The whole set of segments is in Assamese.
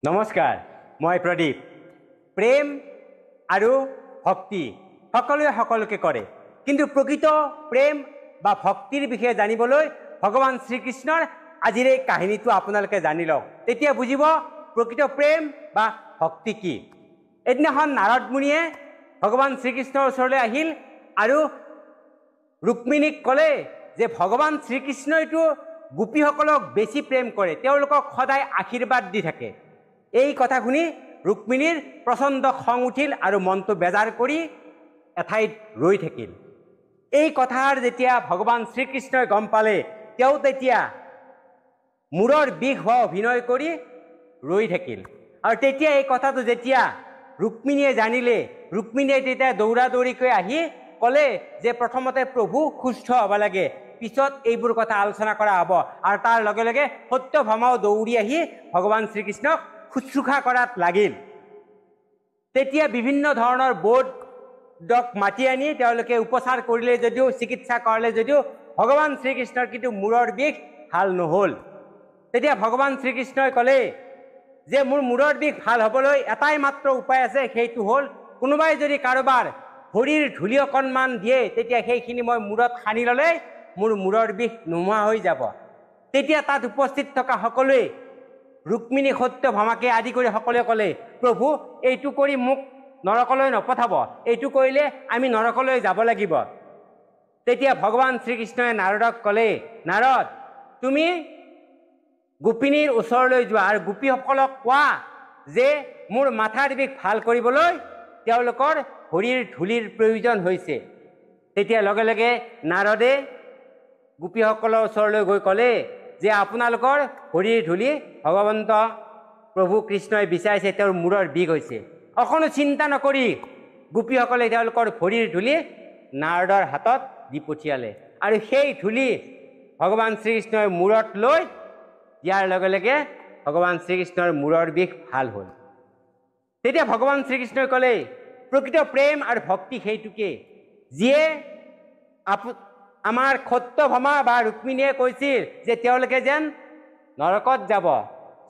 নমস্কাৰ, মই প্ৰদীপ। প্ৰেম আৰু ভক্তি সকলোৱে সকলোকে কৰে, কিন্তু প্ৰকৃত প্ৰেম বা ভক্তিৰ বিষয়ে জানিবলৈ ভগৱান শ্ৰীকৃষ্ণৰ আজিৰ এই কাহিনীটো আপোনালোকে জানি লওক, তেতিয়া বুজিব প্ৰকৃত প্ৰেম বা ভক্তি কি। এদিনাখন নাৰদ মুনিয়ে ভগৱান শ্ৰীকৃষ্ণৰ ওচৰলৈ আহিল আৰু ৰুক্মিণীক ক'লে যে ভগৱান শ্ৰীকৃষ্ণইতো গোপীসকলক বেছি প্ৰেম কৰে, তেওঁলোকক সদায় আশীৰ্বাদ দি থাকে। এই কথা শুনি ৰুক্মিণীৰ প্ৰচণ্ড খং উঠিল আৰু মনটো বেজাৰ কৰি এঠাইত ৰৈ থাকিল। এই কথাৰ যেতিয়া ভগৱান শ্ৰীকৃষ্ণই গম পালে, তেওঁ তেতিয়া মূৰৰ বিষ হোৱা অভিনয় কৰি ৰৈ থাকিল। আৰু তেতিয়া এই কথাটো যেতিয়া ৰুক্মিণীয়ে জানিলে, ৰুক্মিণীয়ে তেতিয়া দৌৰা দৌৰিকৈ আহি ক'লে যে প্ৰথমতে প্ৰভু সুস্থ হ'ব লাগে, পিছত এইবোৰ কথা আলোচনা কৰা হ'ব। আৰু তাৰ লগে লগে সত্যভামাও দৌৰি আহি ভগৱান শ্ৰীকৃষ্ণক শুশ্ৰূষা কৰাত লাগিল। তেতিয়া বিভিন্ন ধৰণৰ বৈদ্যক মাতি আনি তেওঁলোকে উপচাৰ কৰিলে যদিও, চিকিৎসা কৰালে যদিও ভগৱান শ্ৰীকৃষ্ণৰ কিন্তু মূৰৰ বিষ ভাল নহ'ল। তেতিয়া ভগৱান শ্ৰীকৃষ্ণই ক'লে যে মোৰ মূৰৰ বিষ ভাল হ'বলৈ এটাই মাত্ৰ উপায় আছে, সেইটো হ'ল কোনোবাই যদি কাৰোবাৰ ভৰিৰ ধূলি অকণমান দিয়ে, তেতিয়া সেইখিনি মই মূৰত সানি ল'লে মোৰ মূৰৰ বিষ নোহোৱা হৈ যাব। তেতিয়া তাত উপস্থিত থকা সকলোৱে, ৰুক্মিণী, সত্যভামাকে আদি কৰি সকলোৱে ক'লে, প্ৰভু এইটো কৰি মোক নৰকলৈ নপঠাব, এইটো কৰিলে আমি নৰকলৈ যাব লাগিব। তেতিয়া ভগৱান শ্ৰীকৃষ্ণই নাৰদক ক'লে, নাৰদ, তুমি গোপিনীৰ ওচৰলৈ যোৱা আৰু গোপীসকলক কোৱা যে মোৰ মাথাৰ বিষ ভাল কৰিবলৈ তেওঁলোকৰ ভৰিৰ ধূলিৰ প্ৰয়োজন হৈছে। তেতিয়া লগে লগে নাৰদে গোপীসকলৰ ওচৰলৈ গৈ ক'লে যে আপোনালোকৰ ভৰিৰ ধূলি ভগৱন্ত প্ৰভু কৃষ্ণই বিচাৰিছে, তেওঁৰ মূৰৰ বিষ হৈছে। অকণো চিন্তা নকৰি গোপীসকলে তেওঁলোকৰ ভৰিৰ ধূলি নাৰদৰ হাতত দি পঠিয়ালে আৰু সেই ধূলি ভগৱান শ্ৰীকৃষ্ণই মূৰত লৈ দিয়াৰ লগে লগে ভগৱান শ্ৰীকৃষ্ণৰ মূৰৰ বিষ ভাল হ'ল। তেতিয়া ভগৱান শ্ৰীকৃষ্ণই ক'লে, প্ৰকৃত প্ৰেম আৰু ভক্তি সেইটোকে যিয়ে আমাৰ সত্যভামা বা ৰুক্মিণীয়ে কৈছিল যে তেওঁলোকে যেন নৰকত যাব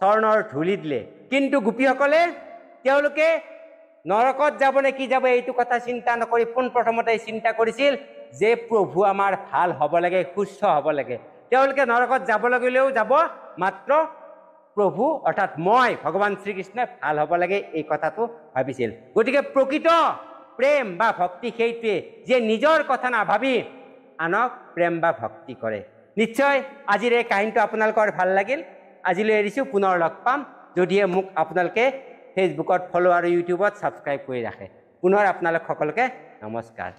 চৰণৰ ধূলি দিলে, কিন্তু গোপীসকলে তেওঁলোকে নৰকত যাব নে কি যাব এইটো কথা চিন্তা নকৰি পোনপ্ৰথমতে চিন্তা কৰিছিল যে প্ৰভু আমাৰ ভাল হ'ব লাগে, সুস্থ হ'ব লাগে। তেওঁলোকে নৰকত যাব লাগিলেও যাব, মাত্ৰ প্ৰভু অৰ্থাৎ মই ভগৱান শ্ৰীকৃষ্ণই ভাল হ'ব লাগে এই কথাটো ভাবিছিল। গতিকে প্ৰকৃত প্ৰেম বা ভক্তি সেইটোৱে যে নিজৰ কথা নাভাবি আনক প্ৰেম বা ভক্তি কৰে। নিশ্চয় আজিৰ এই কাহিনীটো আপোনালোকৰ ভাল লাগিল। আজিলৈ এৰিছোঁ, পুনৰ লগ পাম যদিহে মোক আপোনালোকে ফেচবুকত ফ'ল' আৰু ইউটিউবত ছাবস্ক্ৰাইব কৰি ৰাখে। পুনৰ আপোনালোক সকলোকে নমস্কাৰ।